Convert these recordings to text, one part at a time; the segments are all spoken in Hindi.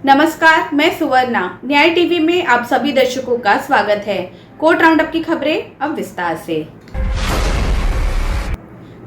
नमस्कार, मैं सुवर्णा। न्याय टीवी में आप सभी दर्शकों का स्वागत है। कोर्ट राउंडअप की खबरें अब विस्तार से।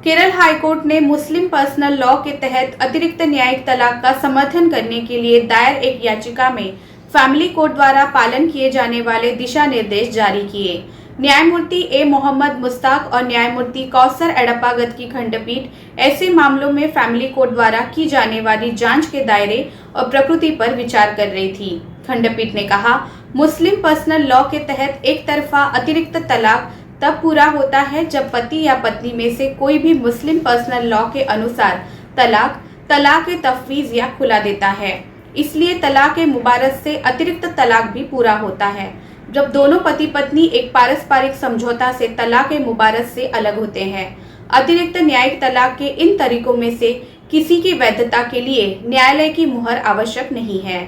केरल हाईकोर्ट ने मुस्लिम पर्सनल लॉ के तहत अतिरिक्त न्यायिक तलाक का समर्थन करने के लिए दायर एक याचिका में फैमिली कोर्ट द्वारा पालन किए जाने वाले दिशा निर्देश जारी किए। न्यायमूर्ति ए मोहम्मद मुश्ताक और न्यायमूर्ति कौसर एडप्पागत की खंडपीठ ऐसे मामलों में फैमिली कोर्ट द्वारा की जाने वाली जांच के दायरे और प्रकृति पर विचार कर रही थी। खंडपीठ ने कहा, मुस्लिम पर्सनल लॉ के तहत एक तरफा अतिरिक्त तलाक तब पूरा होता है जब पति या पत्नी में से कोई भी मुस्लिम पर्सनल लॉ के अनुसार तलाक तफवीज या खुला देता है। इसलिए तलाक मुबारक से अतिरिक्त तलाक भी पूरा होता है जब दोनों पति पत्नी एक पारस्परिक समझौता से तलाक मुबारक से अलग होते हैं। अतिरिक्त न्यायिक तलाक के इन तरीकों में से किसी की वैधता के लिए न्यायालय की मुहर आवश्यक नहीं है।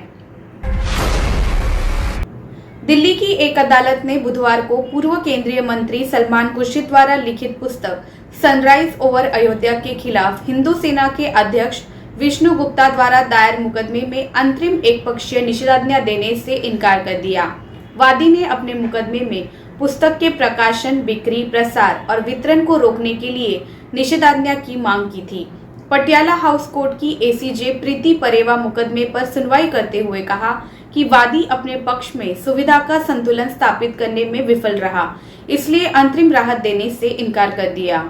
दिल्ली की एक अदालत ने बुधवार को पूर्व केंद्रीय मंत्री सलमान खुर्शीद द्वारा लिखित पुस्तक सनराइज ओवर अयोध्या के खिलाफ हिंदू सेना के अध्यक्ष विष्णु गुप्ता द्वारा दायर मुकदमे में अंतरिम एकपक्षीय निषेधाज्ञा देने से इनकार कर दिया। वादी ने अपने मुकदमे में पुस्तक के प्रकाशन, बिक्री, प्रसार और वितरण को रोकने के लिए निषेधाज्ञा की मांग की थी। पटियाला हाउस कोर्ट की एसीजे प्रीति परेवा मुकदमे पर सुनवाई करते हुए कहा कि वादी अपने पक्ष में सुविधा का संतुलन स्थापित करने में विफल रहा, इसलिए अंतरिम राहत देने से इनकार कर दिया।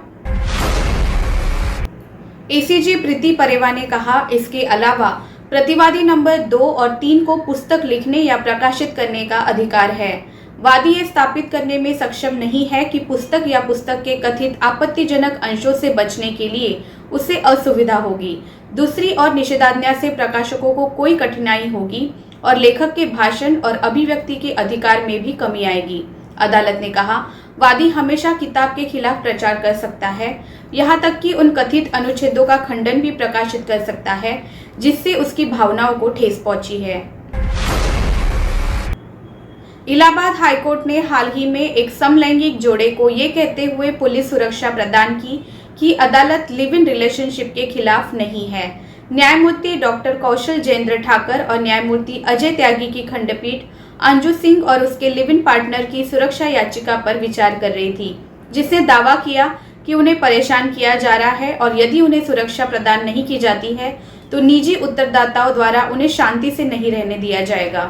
एसीजे प्रीति परेवा ने कहा, इसके अलावा प्रतिवादी नंबर 2 और 3 को पुस्तक लिखने या प्रकाशित करने का अधिकार है। वादी ये स्थापित करने में सक्षम नहीं है कि पुस्तक या पुस्तक के कथित आपत्तिजनक अंशों से बचने के लिए उसे असुविधा होगी। दूसरी ओर निषेधाज्ञा से प्रकाशकों को कोई कठिनाई होगी और लेखक के भाषण और अभिव्यक्ति के अधिकार में भी कमी आएगी। अदालत ने कहा, वादी हमेशा किताब के खिलाफ प्रचार कर सकता है, यहाँ तक कि उन कथित अनुच्छेदों का खंडन भी प्रकाशित कर सकता है जिससे उसकी भावनाओं को ठेस पहुंची है। इलाहाबाद हाईकोर्ट ने हाल ही में एक समलैंगिक जोड़े को ये कहते हुए पुलिस सुरक्षा प्रदान की कि अदालत लिव इन रिलेशनशिप के खिलाफ नहीं है। न्यायमूर्ति डॉक्टर कौशल जेंद्र ठाकर और न्यायमूर्ति अजय त्यागी की खंडपीठ अंजू सिंह और उसके लिव इन पार्टनर की सुरक्षा याचिका पर विचार कर रही थी, जिसने दावा किया कि उन्हें परेशान किया जा रहा है और यदि उन्हें सुरक्षा प्रदान नहीं की जाती है तो निजी उत्तरदाताओं द्वारा उन्हें शांति से नहीं रहने दिया जाएगा।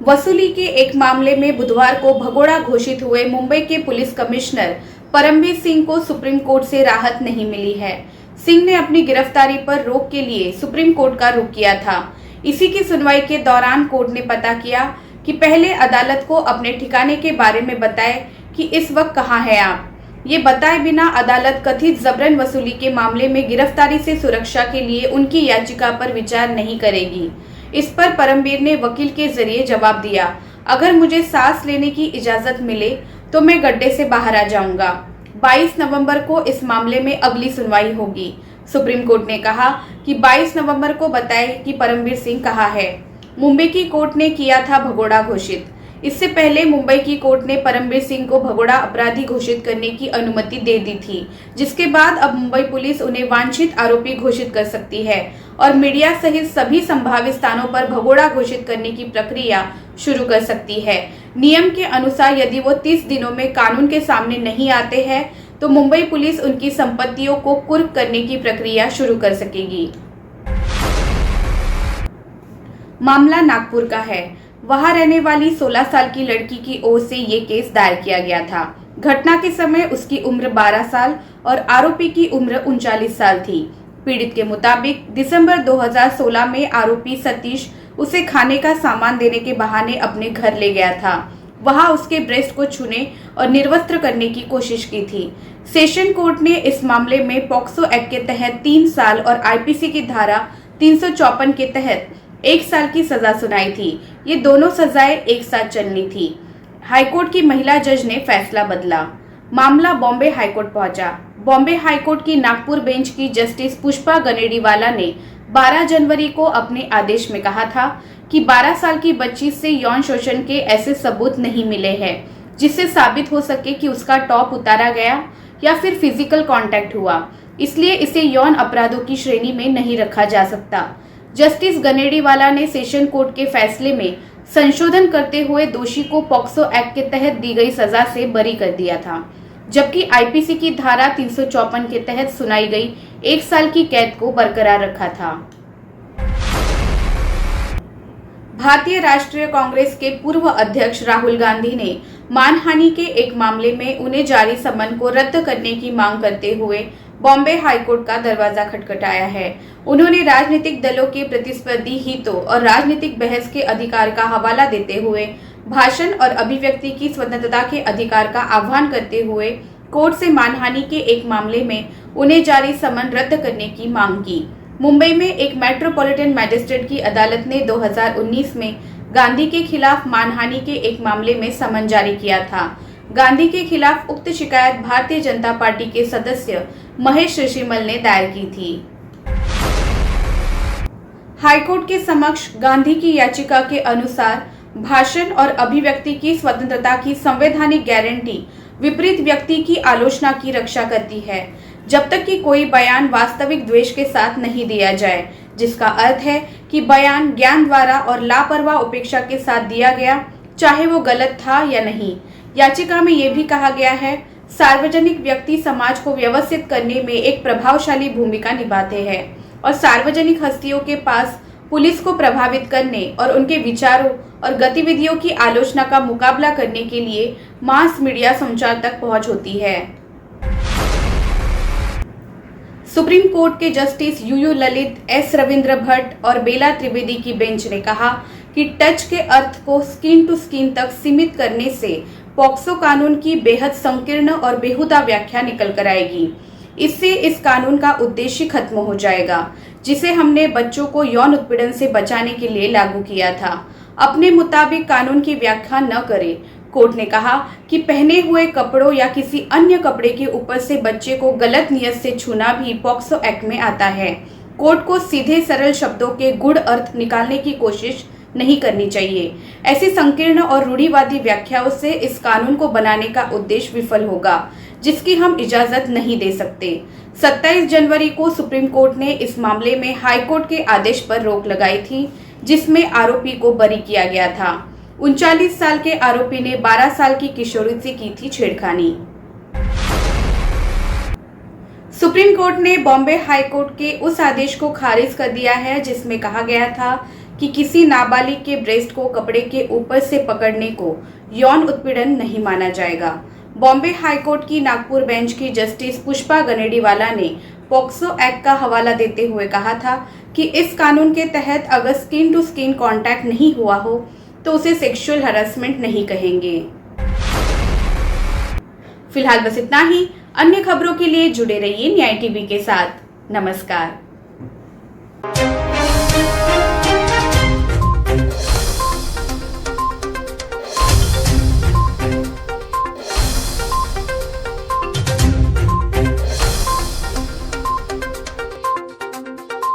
वसूली के एक मामले में बुधवार को भगोड़ा घोषित हुए मुंबई के पुलिस कमिश्नर परमबीर सिंह को सुप्रीम कोर्ट से राहत नहीं मिली है। सिंह ने अपनी गिरफ्तारी पर रोक के लिए सुप्रीम कोर्ट का रुख किया था। इसी की सुनवाई के दौरान कोर्ट ने पता किया कि पहले अदालत को अपने ठिकाने के बारे में बताए कि इस वक्त कहां हैं आप। ये बताए बिना अदालत कथित जबरन वसूली के मामले में गिरफ्तारी से सुरक्षा के लिए उनकी याचिका पर विचार नहीं करेगी। इस पर परमबीर ने वकील के जरिए जवाब दिया, अगर मुझे सांस लेने की इजाजत मिले तो मैं गड्ढे से बाहर आ जाऊंगा। 22 नवंबर को इस मामले में अगली सुनवाई होगी। सुप्रीम कोर्ट ने कहा कि 22 नवंबर को बताए कि परमबीर सिंह कहाँ है। मुंबई की कोर्ट ने किया था भगोड़ा घोषित। इससे पहले मुंबई की कोर्ट ने परमबीर सिंह को भगोड़ा अपराधी घोषित करने की अनुमति दे दी थी, जिसके बाद अब मुंबई पुलिस उन्हें वांछित आरोपी घोषित कर सकती है और मीडिया सहित सभी संभावित स्थानों पर भगोड़ा घोषित करने की प्रक्रिया शुरू कर सकती है। नियम के अनुसार यदि वो 30 दिनों में कानून के सामने नहीं आते हैं तो मुंबई पुलिस उनकी संपत्तियों को कुर्क करने की प्रक्रिया शुरू कर सकेगी। मामला नागपुर का है। वहां रहने वाली 16 साल की लड़की की ओर से ये केस दायर किया गया था। घटना के समय उसकी उम्र 12 साल और आरोपी की उम्र 39 साल थी। पीड़ित के मुताबिक दिसंबर 2016 में आरोपी सतीश उसे खाने का सामान देने के बहाने अपने घर ले गया था। वहां उसके ब्रेस्ट को छूने और निर्वस्त्र करने की कोशिश की थी। सेशन कोर्ट ने इस मामले में पॉक्सो एक्ट के तहत 3 साल और आईपीसी की धारा 354 के तहत 1 साल की सजा सुनाई थी। ये दोनों सजाएं एक साथ चलनी थी। हाईकोर्ट की महिला जज ने फैसला बदला। मामला बॉम्बे हाईकोर्ट पहुंचा। बॉम्बे हाईकोर्ट की नागपुर बेंच की जस्टिस पुष्पा गनेडीवाला ने 12 जनवरी को अपने आदेश में कहा था कि 12 साल की बच्ची से यौन शोषण के ऐसे सबूत नहीं मिले हैं जिससे साबित हो सके कि उसका टॉप उतारा गया या फिर फिजिकल कांटेक्ट हुआ, इसलिए इसे यौन अपराधों की श्रेणी में नहीं रखा जा सकता। जस्टिस गनेडीवाला ने सेशन कोर्ट के फैसले में संशोधन करते हुए दोषी को पॉक्सो एक्ट के तहत दी गई सजा से बरी कर दिया था, जबकि आईपीसी की धारा 354 के तहत सुनाई गई 1 साल की कैद को बरकरार रखा था। भारतीय राष्ट्रीय कांग्रेस के पूर्व अध्यक्ष राहुल गांधी ने मानहानि के एक मामले में उन्हें जारी समन को रद्द करने की मांग करते हुए बॉम्बे हाईकोर्ट का दरवाजा खटखटाया है। उन्होंने राजनीतिक दलों के प्रतिस्पर्धी हितों और राजनीतिक बहस के अधिकार का हवाला देते हुए भाषण और अभिव्यक्ति की स्वतंत्रता के अधिकार का आह्वान करते हुए कोर्ट से मानहानि के एक मामले में उन्हें जारी समन रद्द करने की मांग की। मुंबई में एक मेट्रोपॉलिटन मैजिस्ट्रेट की अदालत ने 2019 में गांधी के खिलाफ मानहानि के एक मामले में समन जारी किया था। गांधी के खिलाफ उक्त शिकायत भारतीय जनता पार्टी के सदस्य महेश ऋषिमल ने दायर की थी। हाईकोर्ट के समक्ष गांधी की याचिका के अनुसार भाषण और अभिव्यक्ति की स्वतंत्रता की संवैधानिक गारंटी विपरीत व्यक्ति की आलोचना की रक्षा करती है, जब तक कि कोई बयान वास्तविक द्वेष के साथ नहीं दिया जाए, जिसका अर्थ है कि बयान ज्ञान द्वारा और लापरवाह उपेक्षा के साथ दिया गया, चाहे वो गलत था या नहीं। याचिका में ये भी कहा गया है, सार्वजनिक व्यक्ति समाज को व्यवस्थित करने में एक प्रभावशाली भूमिका निभाते हैं और सार्वजनिक हस्तियों के पास पुलिस को प्रभावित करने और उनके विचारों और गतिविधियों की आलोचना का मुकाबला करने के लिए मास मीडिया संचार तक पहुंच होती है। सुप्रीम कोर्ट के justice UU Lalit, S Ravindra Bhat और बेला त्रिवेदी की बेंच ने कहा कि टच के अर्थ को स्किन टू स्किन तक सीमित करने से पॉक्सो कानून की बेहद संकीर्ण और बेहुदा व्याख्या निकल कर आएगी। इससे इस कानून का उद्देश्य खत्म हो जाएगा, जिसे हमने बच्चों को यौन उत्पीड़न से बचाने के लिए लागू किया था। अपने मुताबिक कानून की व्याख्या न करें। कोर्ट ने कहा कि पहने हुए कपड़ों या किसी अन्य कपड़े के ऊपर से बच्चे को गलत नियत से छूना भी पॉक्सो एक्ट में आता है। कोर्ट को सीधे सरल शब्दों के गूढ़ अर्थ निकालने की कोशिश नहीं करनी चाहिए। ऐसी संकीर्ण और रूढ़िवादी व्याख्याओं से इस कानून को बनाने का उद्देश्य विफल होगा, जिसकी हम इजाजत नहीं दे सकते। 27 जनवरी को सुप्रीम कोर्ट ने इस मामले में हाई कोर्ट के आदेश पर रोक लगाई थी, जिसमें आरोपी को बरी किया गया था। 39 साल के आरोपी ने 12 साल की किशोरी से की थी छेड़खानी। सुप्रीम कोर्ट ने बॉम्बे हाई कोर्ट के उस आदेश को खारिज कर दिया है, जिसमें कहा गया था कि किसी नाबालिग के ब्रेस्ट को कपड़े के ऊपर से पकड़ने को यौन उत्पीड़न नहीं माना जाएगा। बॉम्बे हाई कोर्ट की नागपुर बेंच की जस्टिस पुष्पा गनेडीवाला ने पॉक्सो एक्ट का हवाला देते हुए कहा था कि इस कानून के तहत अगर स्किन टू स्किन कॉन्टैक्ट नहीं हुआ हो तो उसे सेक्सुअल हैरेसमेंट नहीं कहेंगे। फिलहाल बस इतना ही। अन्य खबरों के लिए जुड़े रहिए न्याय टीवी के साथ। नमस्कार।